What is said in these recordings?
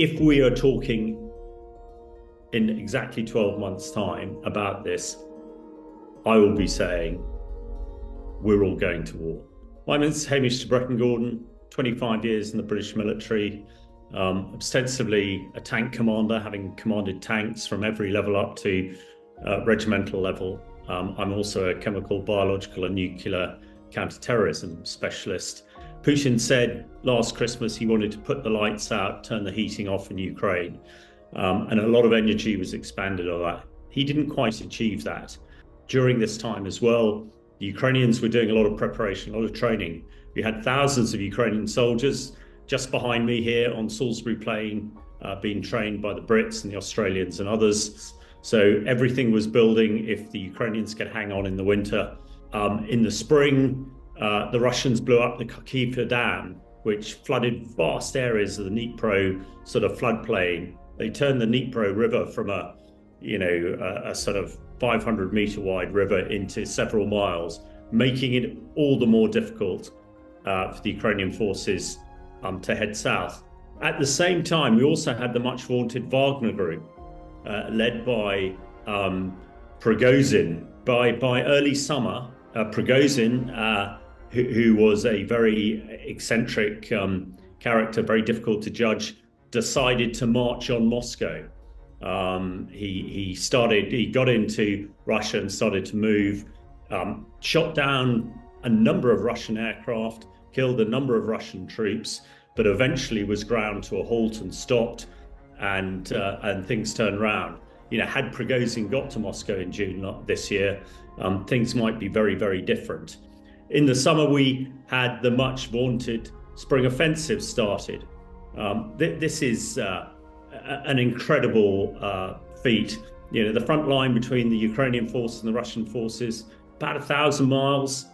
If we are talking in exactly 12 months' time about this, I will be saying we're all going to war. My name is Hamish de Bretton-Gordon, 25 years in the British military, ostensibly a tank commander, having commanded tanks from every level up to regimental level. I'm also a chemical, biological and nuclear counter-terrorism specialist. Putin said last Christmas he wanted to put the lights out, turn the heating off in Ukraine, and a lot of energy was expanded on that. He didn't quite achieve that. During this time as well, the Ukrainians were doing a lot of preparation, a lot of training. We had thousands of Ukrainian soldiers just behind me here on Salisbury Plain, being trained by the Brits and the Australians and others. So everything was building if the Ukrainians could hang on in the winter. In the spring, the Russians blew up the Kharkiv Dam, which flooded vast areas of the Dnipro sort of floodplain. They turned the Dnipro River from a sort of 500-meter wide river into several miles, making it all the more difficult for the Ukrainian forces to head south. At the same time, we also had the much vaunted Wagner group, led by Prigozhin. By early summer, Prigozhin, who was a very eccentric character, very difficult to judge, decided to march on Moscow. He got into Russia and started to move, shot down a number of Russian aircraft, killed a number of Russian troops, but eventually was ground to a halt and stopped, and things turned around. Had Prigozhin got to Moscow in June this year, things might be very, very different. In the summer, we had the much vaunted spring offensive started. This is an incredible feat. The front line between the Ukrainian forces and the Russian forces, about 1,000 miles.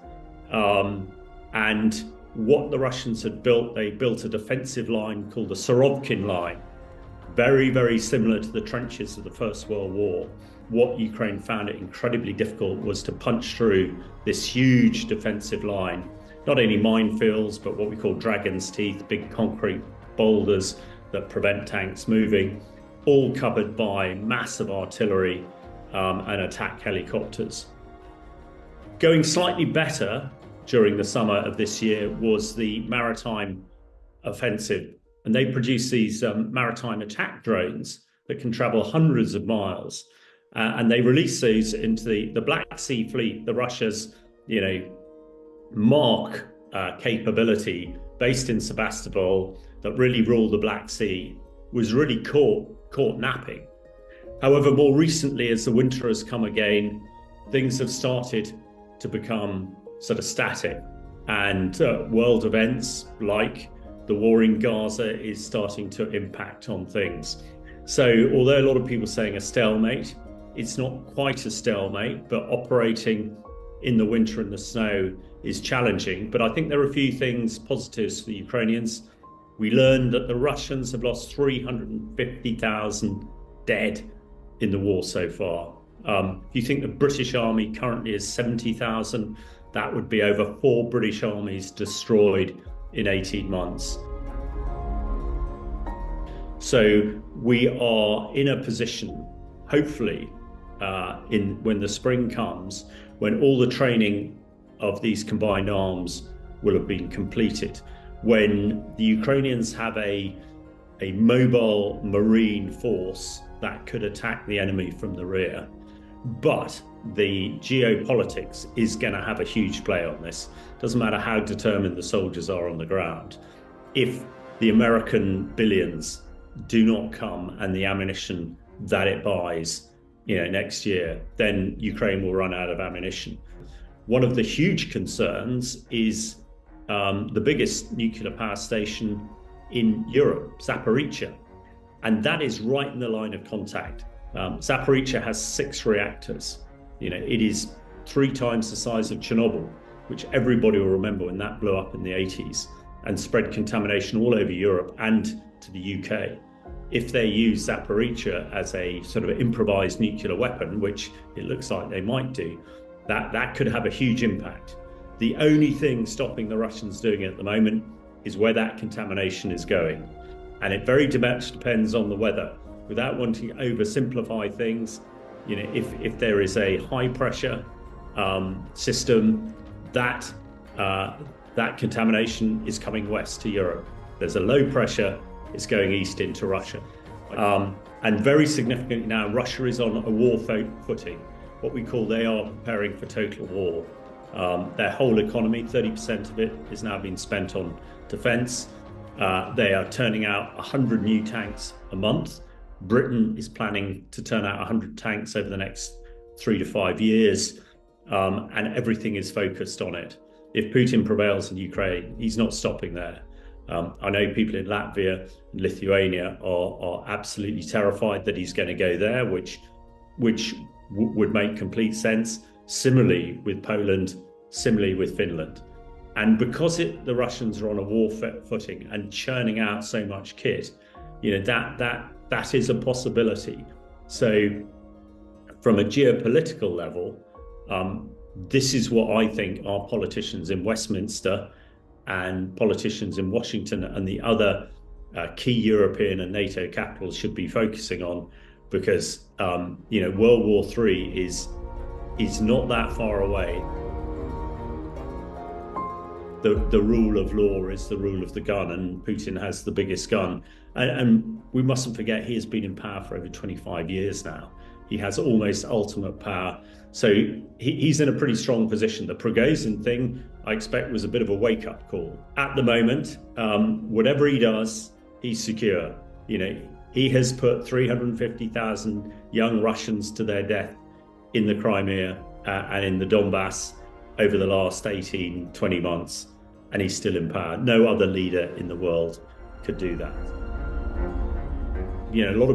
And what the Russians had built, they built a defensive line called the Surovkin line, very, very similar to the trenches of the First World War. What Ukraine found it incredibly difficult was to punch through this huge defensive line, not only minefields, but what we call dragon's teeth, big concrete boulders that prevent tanks moving, all covered by massive artillery and attack helicopters. Going slightly better during the summer of this year was the maritime offensive. And they produced these maritime attack drones that can travel hundreds of miles. And they released these into the Black Sea Fleet, the Russia's, Mark capability based in Sebastopol that really ruled the Black Sea, was really caught napping. However, more recently, as the winter has come again, things have started to become sort of static, and world events like the war in Gaza is starting to impact on things. So although a lot of people are saying a stalemate, it's not quite a stalemate, but operating in the winter and the snow is challenging. But I think there are a few things, positives for the Ukrainians. We learned that the Russians have lost 350,000 dead in the war so far. If you think the British Army currently is 70,000, that would be over 4 British armies destroyed in 18 months. So we are in a position, hopefully, when the spring comes, when all the training of these combined arms will have been completed, when the Ukrainians have a mobile marine force that could attack the enemy from the rear. But the geopolitics is going to have a huge play on this. Doesn't matter how determined the soldiers are on the ground. If the American billions do not come and the ammunition that it buys, next year, then Ukraine will run out of ammunition. One of the huge concerns is the biggest nuclear power station in Europe, Zaporizhzhia, and that is right in the line of contact. Zaporizhzhia has 6 reactors. It is 3 times the size of Chernobyl, which everybody will remember when that blew up in the 80s and spread contamination all over Europe and to the UK. If they use Zaporizhzhia as a sort of improvised nuclear weapon, which it looks like they might do, that could have a huge impact. The only thing stopping the Russians doing it at the moment is where that contamination is going. And it very much depends on the weather. Without wanting to oversimplify things, if there is a high pressure system, that contamination is coming west to Europe. There's a low pressure, it's going east into Russia. And very significantly now, Russia is on a war footing. What we call, they are preparing for total war. Their whole economy, 30% of it, is now being spent on defense. They are turning out 100 new tanks a month. Britain is planning to turn out 100 tanks over the next 3 to 5 years, and everything is focused on it. If Putin prevails in Ukraine, he's not stopping there. I know people in Latvia and Lithuania are absolutely terrified that he's going to go there, which would make complete sense. Similarly with Poland, similarly with Finland. And because the Russians are on a war footing and churning out so much kit, that is a possibility. So from a geopolitical level, this is what I think our politicians in Westminster and politicians in Washington and the other key European and NATO capitals should be focusing on, because World War III is not that far away. The rule of law is the rule of the gun, and Putin has the biggest gun. And we mustn't forget, he has been in power for over 25 years now. He has almost ultimate power. So he's in a pretty strong position. The Prigozhin thing, I expect, was a bit of a wake-up call. At the moment, whatever he does, he's secure. He has put 350,000 young Russians to their death in the Crimea and in the Donbass over the last 18, 20 months, and he's still in power. No other leader in the world could do that. A lot of